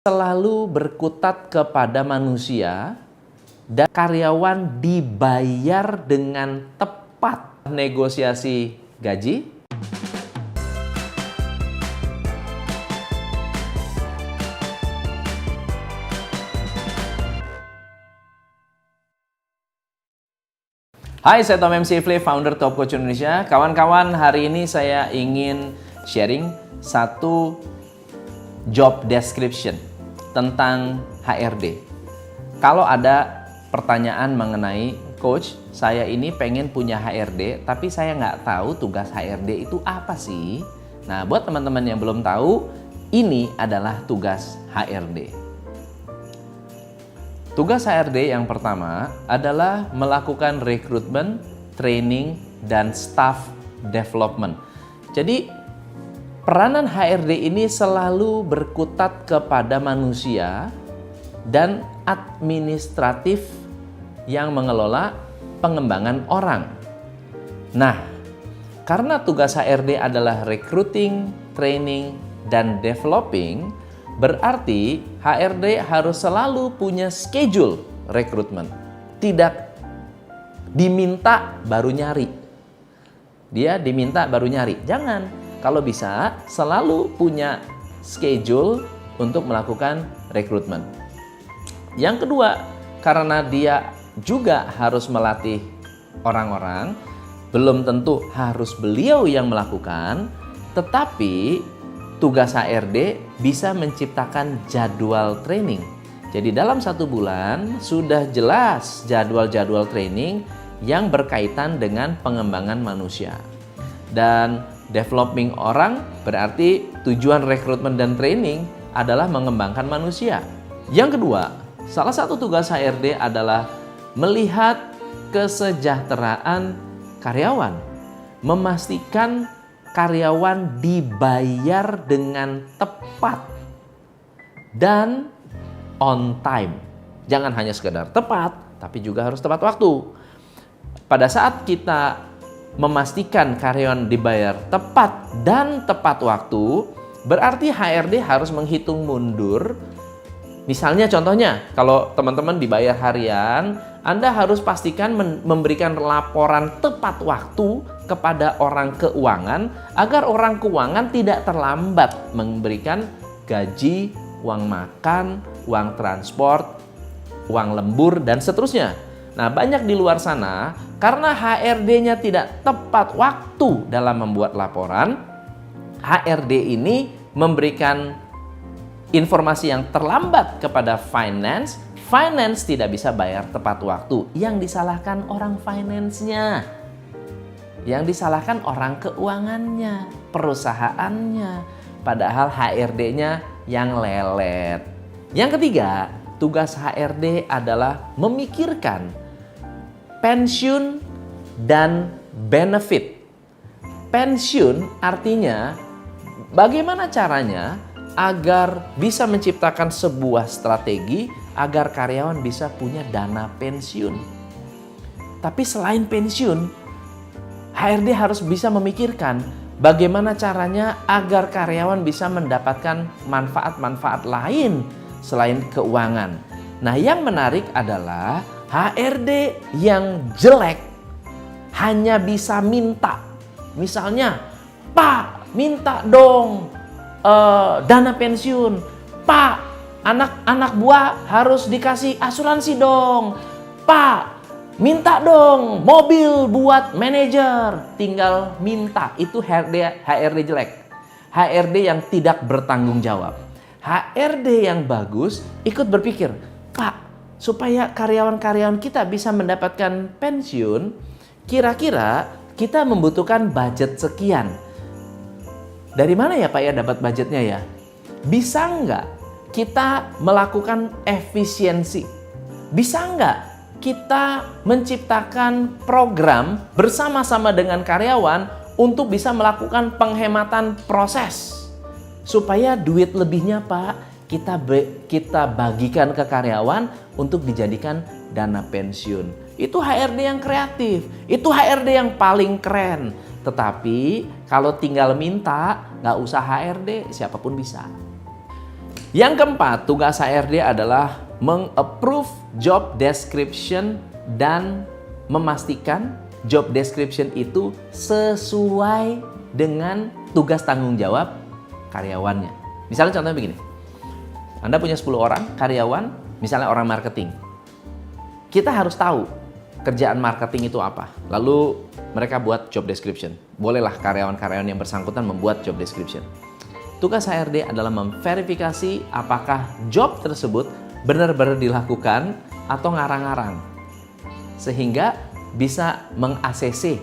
selalu berkutat kepada manusia dan karyawan dibayar dengan tepat. Negosiasi gaji, hai, saya Tom MC Ifle, founder Top Coach Indonesia. Kawan-kawan, hari ini saya ingin sharing satu job description tentang HRD. Kalau ada pertanyaan mengenai, coach, saya ini pengen punya HRD, tapi saya nggak tahu tugas HRD itu apa sih? Nah, buat teman-teman yang belum tahu, ini adalah tugas HRD. Tugas HRD yang pertama adalah melakukan rekrutmen, training, dan staff development. Jadi, peranan HRD ini selalu berkutat kepada manusia dan administratif yang mengelola pengembangan orang. Nah, karena tugas HRD adalah recruiting, training, dan developing, berarti HRD harus selalu punya schedule rekrutmen. Tidak diminta baru nyari. Dia diminta baru nyari. Jangan. Kalau bisa, selalu punya schedule untuk melakukan rekrutmen. Yang kedua, karena dia juga harus melatih orang-orang, belum tentu harus beliau yang melakukan, tetapi tugas HRD bisa menciptakan jadwal training. Jadi dalam 1 bulan sudah jelas jadwal-jadwal training yang berkaitan dengan pengembangan manusia. Dan developing orang berarti tujuan rekrutmen dan training adalah mengembangkan manusia. Yang kedua, salah satu tugas HRD adalah melihat kesejahteraan karyawan, memastikan karyawan dibayar dengan tepat dan on time. Jangan hanya sekedar tepat, tapi juga harus tepat waktu. Pada saat kita memastikan karyawan dibayar tepat dan tepat waktu, berarti HRD harus menghitung mundur. Misalnya contohnya, kalau teman-teman dibayar harian, Anda harus pastikan memberikan laporan tepat waktu kepada orang keuangan agar orang keuangan tidak terlambat memberikan gaji, uang makan, uang transport, uang lembur, dan seterusnya. Nah, banyak di luar sana karena HRD-nya tidak tepat waktu dalam membuat laporan, HRD ini memberikan informasi yang terlambat kepada finance, finance tidak bisa bayar tepat waktu. Yang disalahkan orang finance-nya, yang disalahkan orang keuangannya, perusahaannya, padahal HRD-nya yang lelet. Yang ketiga, tugas HRD adalah memikirkan pensiun dan benefit. Pensiun artinya bagaimana caranya agar bisa menciptakan sebuah strategi agar karyawan bisa punya dana pensiun. Tapi selain pensiun, HRD harus bisa memikirkan bagaimana caranya agar karyawan bisa mendapatkan manfaat-manfaat lain selain keuangan. Nah, yang menarik adalah HRD yang jelek hanya bisa minta. Misalnya, Pak, minta dong dana pensiun. Pak, anak-anak buah harus dikasih asuransi dong. Pak, minta dong mobil buat manajer. Tinggal minta. Itu HRD jelek. HRD yang tidak bertanggung jawab. HRD yang bagus ikut berpikir, Pak, supaya karyawan-karyawan kita bisa mendapatkan pensiun, kira-kira kita membutuhkan budget sekian. Dari mana ya Pak ya dapat budgetnya ya? Bisa nggak kita melakukan efisiensi? Bisa nggak kita menciptakan program bersama-sama dengan karyawan untuk bisa melakukan penghematan proses? Supaya duit lebihnya Pak, kita bagikan ke karyawan untuk dijadikan dana pensiun. Itu HRD yang kreatif, itu HRD yang paling keren. Tetapi kalau tinggal minta, nggak usah HRD, siapapun bisa. Yang keempat, tugas HRD adalah meng-approve job description dan memastikan job description itu sesuai dengan tugas tanggung jawab karyawannya. Misalnya contohnya begini, Anda punya 10 orang karyawan, misalnya orang marketing. Kita harus tahu kerjaan marketing itu apa. Lalu mereka buat job description. Bolehlah karyawan-karyawan yang bersangkutan membuat job description. Tugas HRD adalah memverifikasi apakah job tersebut benar-benar dilakukan atau ngarang-ngarang. Sehingga bisa meng-ACC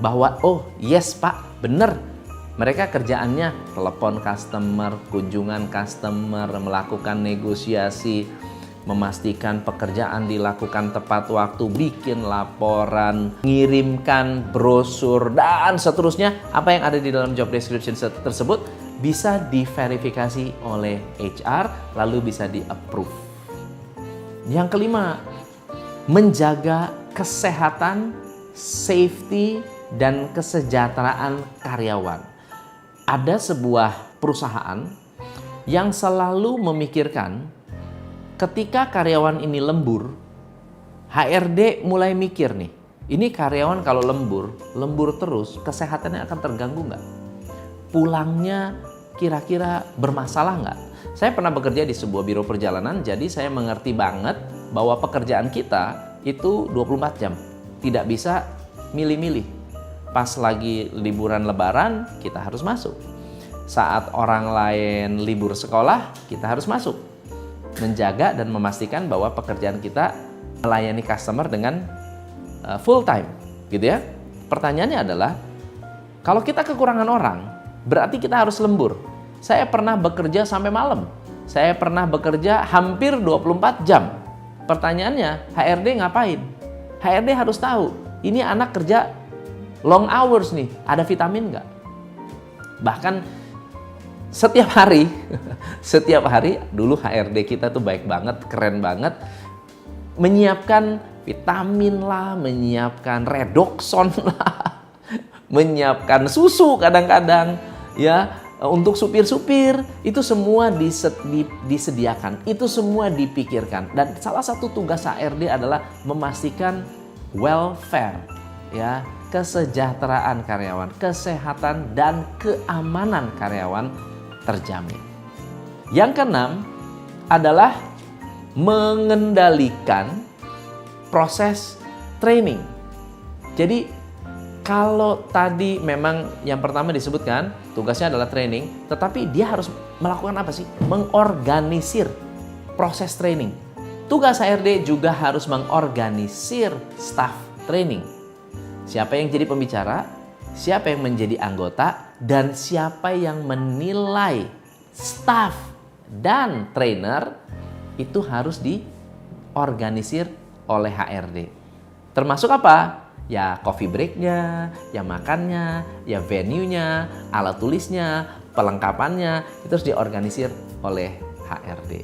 bahwa oh yes Pak, benar. Mereka kerjaannya telepon customer, kunjungan customer, melakukan negosiasi, memastikan pekerjaan dilakukan tepat waktu, bikin laporan, mengirimkan brosur, dan seterusnya. Apa yang ada di dalam job description tersebut bisa diverifikasi oleh HR, lalu bisa di-approve. Yang kelima, menjaga kesehatan, safety, dan kesejahteraan karyawan. Ada sebuah perusahaan yang selalu memikirkan ketika karyawan ini lembur, HRD mulai mikir nih, ini karyawan kalau lembur terus, kesehatannya akan terganggu nggak? Pulangnya kira-kira bermasalah nggak? Saya pernah bekerja di sebuah biro perjalanan, jadi saya mengerti banget bahwa pekerjaan kita itu 24 jam. Tidak bisa milih-milih. Pas lagi liburan lebaran, kita harus masuk. Saat orang lain libur sekolah, kita harus masuk. Menjaga dan memastikan bahwa pekerjaan kita melayani customer dengan full time, gitu ya. Pertanyaannya adalah, kalau kita kekurangan orang, berarti kita harus lembur. Saya pernah bekerja sampai malam. Saya pernah bekerja hampir 24 jam. Pertanyaannya, HRD ngapain? HRD harus tahu, ini anak kerja long hours nih, ada vitamin nggak? Bahkan setiap hari dulu HRD kita tuh baik banget, keren banget, menyiapkan vitamin lah, menyiapkan redoxon lah, menyiapkan susu kadang-kadang, ya untuk supir-supir itu semua disediakan, itu semua dipikirkan. Dan salah satu tugas HRD adalah memastikan welfare, ya, kesejahteraan karyawan, kesehatan dan keamanan karyawan terjamin. Yang keenam adalah mengendalikan proses training. Jadi kalau tadi memang yang pertama disebutkan tugasnya adalah training, tetapi dia harus melakukan apa sih? Mengorganisir proses training. Tugas HRD juga harus mengorganisir staff training. Siapa yang jadi pembicara, siapa yang menjadi anggota, dan siapa yang menilai staff dan trainer itu harus diorganisir oleh HRD. Termasuk apa? Ya coffee break-nya, ya makannya, ya venue-nya, alat tulisnya, pelengkapannya, itu harus diorganisir oleh HRD.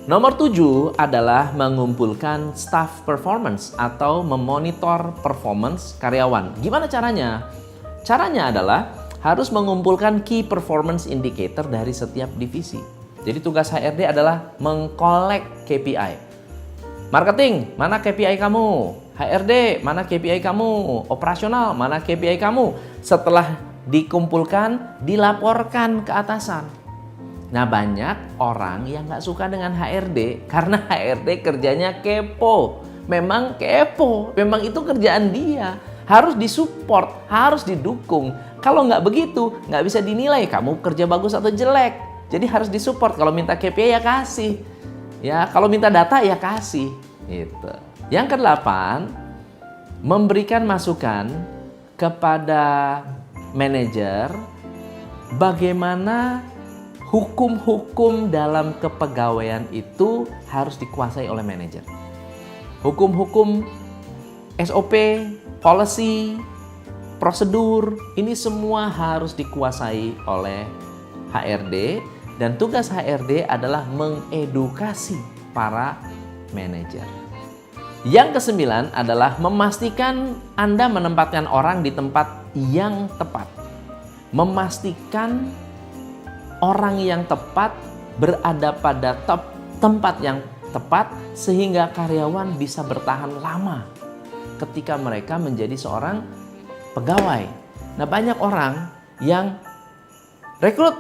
Nomor 7 adalah mengumpulkan staff performance atau memonitor performance karyawan. Gimana caranya? Caranya adalah harus mengumpulkan key performance indicator dari setiap divisi. Jadi tugas HRD adalah mengkolek KPI. Marketing, mana KPI kamu? HRD, mana KPI kamu? Operasional, mana KPI kamu? Setelah dikumpulkan, dilaporkan ke atasan. Nah, banyak orang yang nggak suka dengan HRD karena HRD kerjanya kepo. Memang kepo, memang itu kerjaan dia. Harus disupport, harus didukung. Kalau nggak begitu, nggak bisa dinilai kamu kerja bagus atau jelek. Jadi harus disupport. Kalau minta KPI ya kasih. Ya, kalau minta data ya kasih. Gitu. Yang kedelapan, memberikan masukan kepada manajer bagaimana hukum-hukum dalam kepegawaian itu harus dikuasai oleh manajer. Hukum-hukum SOP, policy, prosedur, ini semua harus dikuasai oleh HRD, dan tugas HRD adalah mengedukasi para manajer. Yang kesembilan adalah memastikan Anda menempatkan orang di tempat yang tepat. Memastikan orang yang tepat berada pada tempat yang tepat sehingga karyawan bisa bertahan lama ketika mereka menjadi seorang pegawai. Nah, banyak orang yang rekrut,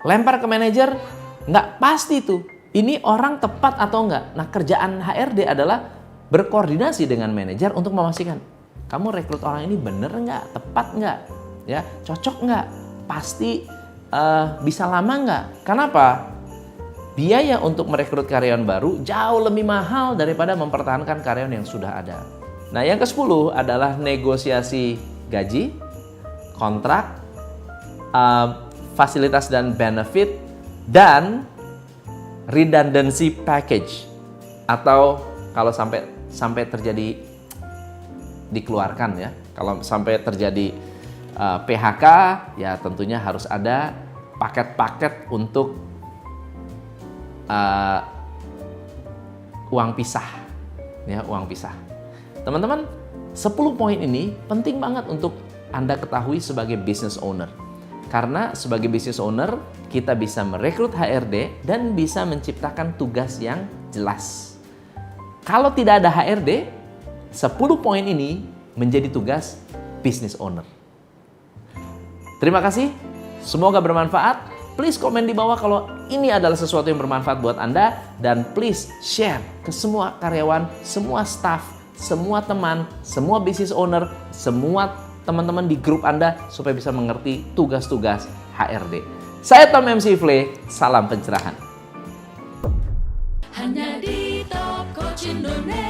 lempar ke manajer, nggak pasti tuh ini orang tepat atau enggak. Nah, kerjaan HRD adalah berkoordinasi dengan manajer untuk memastikan kamu rekrut orang ini bener nggak, tepat nggak, ya, cocok nggak, pasti bisa lama nggak. Kenapa? Biaya untuk merekrut karyawan baru jauh lebih mahal daripada mempertahankan karyawan yang sudah ada. Nah, yang ke-10 adalah negosiasi gaji, kontrak, fasilitas dan benefit, dan redundancy package. Atau kalau sampai terjadi dikeluarkan ya. Kalau sampai terjadi PHK, ya tentunya harus ada paket-paket untuk uang pisah, ya, uang pisah. Teman-teman, 10 poin ini penting banget untuk Anda ketahui sebagai business owner. Karena sebagai business owner, kita bisa merekrut HRD dan bisa menciptakan tugas yang jelas. Kalau tidak ada HRD, 10 poin ini menjadi tugas business owner. Terima kasih, semoga bermanfaat. Please komen di bawah kalau ini adalah sesuatu yang bermanfaat buat Anda. Dan please share ke semua karyawan, semua staff, semua teman, semua business owner, semua teman-teman di grup Anda supaya bisa mengerti tugas-tugas HRD. Saya Tom MC Ifle, salam pencerahan. Hanya di Top Coach Indonesia.